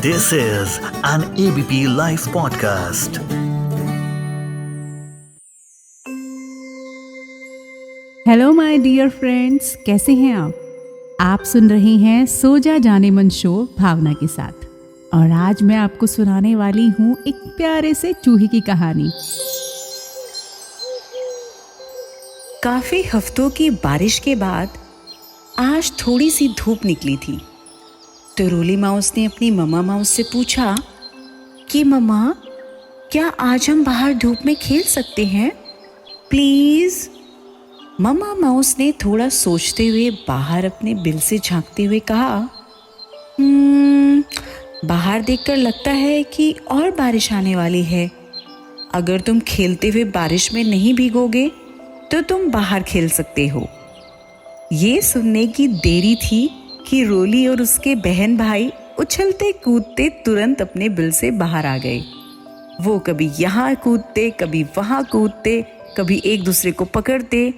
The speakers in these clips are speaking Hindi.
This is an ABP Life podcast. Hello my dear friends, कैसे हैं आप सुन रहे हैं सो जा जाने मन शो भावना के साथ। और आज मैं आपको सुनाने वाली हूँ एक प्यारे से चूहे की कहानी। काफी हफ्तों की बारिश के बाद आज थोड़ी सी धूप निकली थी, तो रोली माउस ने अपनी मम्मा माउस से पूछा कि मम्मा, क्या आज हम बाहर धूप में खेल सकते हैं प्लीज? मम्मा माउस ने थोड़ा सोचते हुए बाहर अपने बिल से झांकते हुए कहा, बाहर देखकर लगता है कि और बारिश आने वाली है। अगर तुम खेलते हुए बारिश में नहीं भीगोगे तो तुम बाहर खेल सकते हो। ये सुनने की देरी थी कि रोली और उसके बहन भाई उछलते कूदते तुरंत अपने बिल से बाहर आ गए। वो कभी यहाँ कूदते, कभी वहाँ कूदते, कभी एक दूसरे को पकड़ते।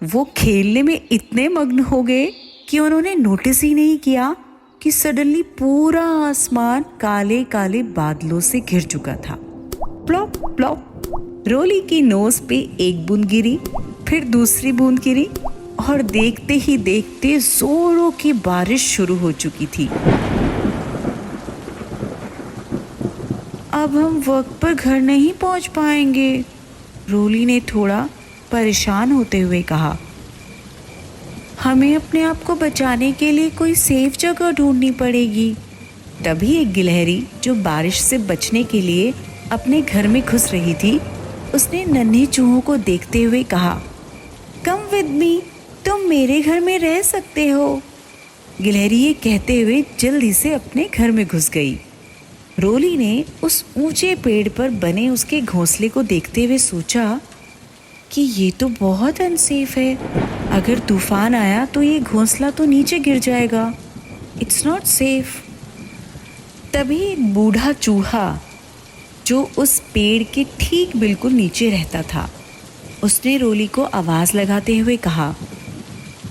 वो खेलने में इतने मग्न हो गए कि उन्होंने नोटिस ही नहीं किया कि सडनली पूरा आसमान काले काले बादलों से घिर चुका था। प्लॉप प्लॉप, रोली की नोज पे एक बूंद गिरी, फिर दूसरी बूंद गिरी और देखते ही देखते जोरों की बारिश शुरू हो चुकी थी। अब हम वक्त पर घर नहीं पहुंच पाएंगे, रोली ने थोड़ा परेशान होते हुए कहा। हमें अपने आप को बचाने के लिए कोई सेफ जगह ढूंढनी पड़ेगी। तभी एक गिलहरी, जो बारिश से बचने के लिए अपने घर में घुस रही थी, उसने नन्हे चूहों को देखते हुए कहा, कम विद मी, तुम मेरे घर में रह सकते हो। गिलहरी ये कहते हुए जल्दी से अपने घर में घुस गई। रोली ने उस ऊंचे पेड़ पर बने उसके घोंसले को देखते हुए सोचा कि ये तो बहुत अनसेफ है। अगर तूफान आया तो ये घोंसला तो नीचे गिर जाएगा। It's not safe. तभी एक बूढ़ा चूहा, जो उस पेड़ के ठीक बिल्कुल नीचे रहता था, उसने रोली को आवाज़ लगाते हुए कहा,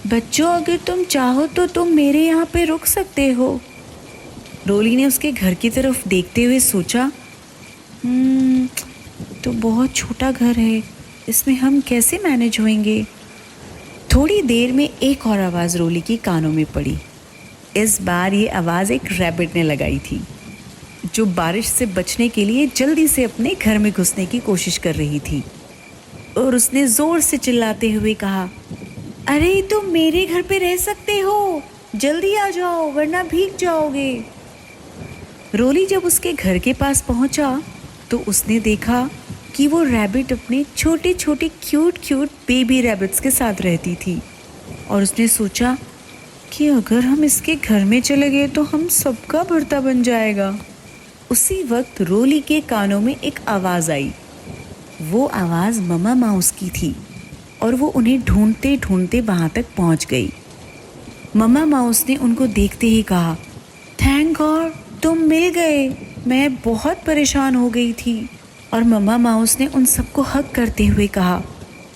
बच्चों, अगर तुम चाहो तो तुम मेरे यहाँ पे रुक सकते हो। रोली ने उसके घर की तरफ देखते हुए सोचा, तो बहुत छोटा घर है, इसमें हम कैसे मैनेज होंगे। थोड़ी देर में एक और आवाज़ रोली की कानों में पड़ी। इस बार ये आवाज़ एक रैबिट ने लगाई थी, जो बारिश से बचने के लिए जल्दी से अपने घर में घुसने की कोशिश कर रही थी। और उसने ज़ोर से चिल्लाते हुए कहा, अरे तुम मेरे घर पे रह सकते हो, जल्दी आ जाओ वरना भीग जाओगे। रोली जब उसके घर के पास पहुंचा तो उसने देखा कि वो रैबिट अपने छोटे छोटे क्यूट क्यूट बेबी रैबिट्स के साथ रहती थी। और उसने सोचा कि अगर हम इसके घर में चले गए तो हम सबका भरता बन जाएगा। उसी वक्त रोली के कानों में एक आवाज़ आई। वो आवाज़ मम्मा माउस की थी और वो उन्हें ढूंढते ढूंढते वहाँ तक पहुँच गई। मम्मा माउस ने उनको देखते ही कहा, थैंक गॉड तुम मिल गए, मैं बहुत परेशान हो गई थी। और मम्मा माउस ने उन सबको हग करते हुए कहा,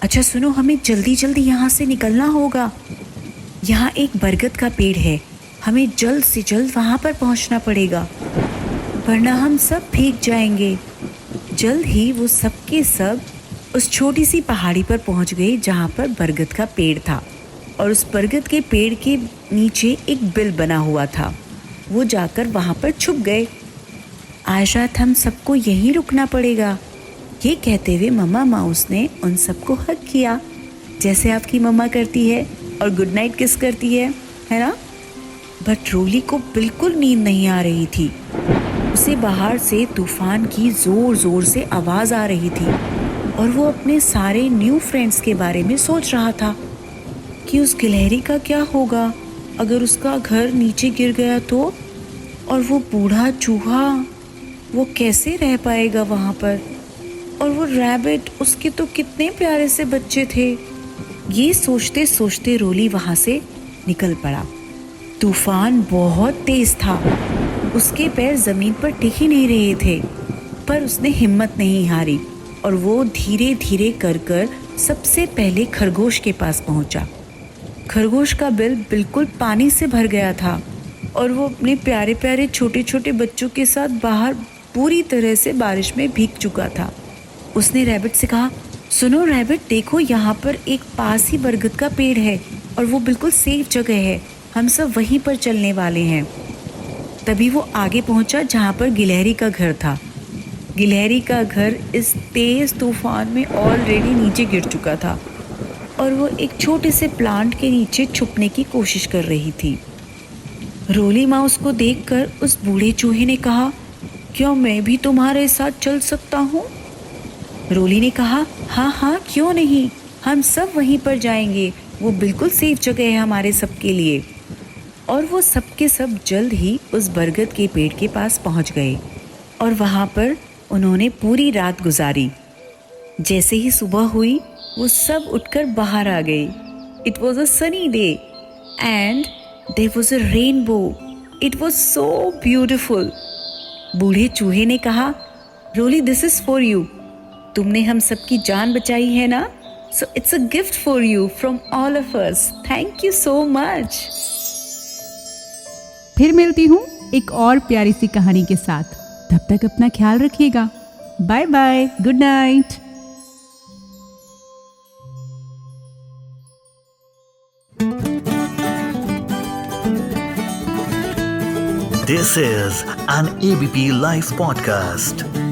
अच्छा सुनो, हमें जल्दी जल्दी यहाँ से निकलना होगा। यहाँ एक बरगद का पेड़ है, हमें जल्द से जल्द वहाँ पर पहुँचना पड़ेगा, वरना हम सब भीग जाएंगे। जल्द ही वो सब के सब उस छोटी सी पहाड़ी पर पहुँच गए जहाँ पर बरगद का पेड़ था। और उस बरगद के पेड़ के नीचे एक बिल बना हुआ था। वो जाकर वहाँ पर छुप गए। आज रात हम सबको यहीं रुकना पड़ेगा, ये कहते हुए मम्मा माउस ने उन सबको हग किया, जैसे आपकी मम्मा करती है और गुड नाइट किस करती है ना। बट रोली को बिल्कुल नींद नहीं आ रही थी। उसे बाहर से तूफान की ज़ोर ज़ोर से आवाज़ आ रही थी और वो अपने सारे न्यू फ्रेंड्स के बारे में सोच रहा था कि उस गिलहरी का क्या होगा अगर उसका घर नीचे गिर गया तो, और वो बूढ़ा चूहा, वो कैसे रह पाएगा वहाँ पर, और वो रैबिट, उसके तो कितने प्यारे से बच्चे थे। ये सोचते सोचते रोली वहाँ से निकल पड़ा। तूफान बहुत तेज था, उसके पैर ज़मीन पर टिक ही नहीं रहे थे, पर उसने हिम्मत नहीं हारी और वो धीरे धीरे कर सबसे पहले खरगोश के पास पहुँचा। खरगोश का बिल बिल्कुल पानी से भर गया था और वो अपने प्यारे प्यारे छोटे छोटे बच्चों के साथ बाहर पूरी तरह से बारिश में भीग चुका था। उसने रैबिट से कहा, सुनो रैबिट, देखो यहाँ पर एक पास ही बरगद का पेड़ है और वो बिल्कुल सेफ जगह है, हम सब वहीं पर चलने वाले हैं। तभी वो आगे पहुँचा जहाँ पर गिलहरी का घर था। गिलहरी का घर इस तेज़ तूफान में ऑलरेडी नीचे गिर चुका था और वो एक छोटे से प्लांट के नीचे छुपने की कोशिश कर रही थी। रोली माउस को देखकर उस बूढ़े चूहे ने कहा, क्या मैं भी तुम्हारे साथ चल सकता हूँ? रोली ने कहा, हाँ हाँ, क्यों नहीं, हम सब वहीं पर जाएंगे, वो बिल्कुल सेफ जगह है हमारे सबके लिए। और वो सबके सब जल्द ही उस बरगद के पेड़ के पास पहुँच गए और वहाँ पर उन्होंने पूरी रात गुजारी। जैसे ही सुबह हुई वो सब उठकर बाहर आ गए। It was a sunny day and there was a rainbow. It was so beautiful. बूढ़े चूहे ने कहा, Roli, this is for you. तुमने हम सबकी जान बचाई है ना, so it's a gift for you from all of us. Thank you so much. फिर मिलती हूँ एक और प्यारी सी कहानी के साथ। तब तक अपना ख्याल रखिएगा। Bye bye, good night. This is an ABP Life podcast.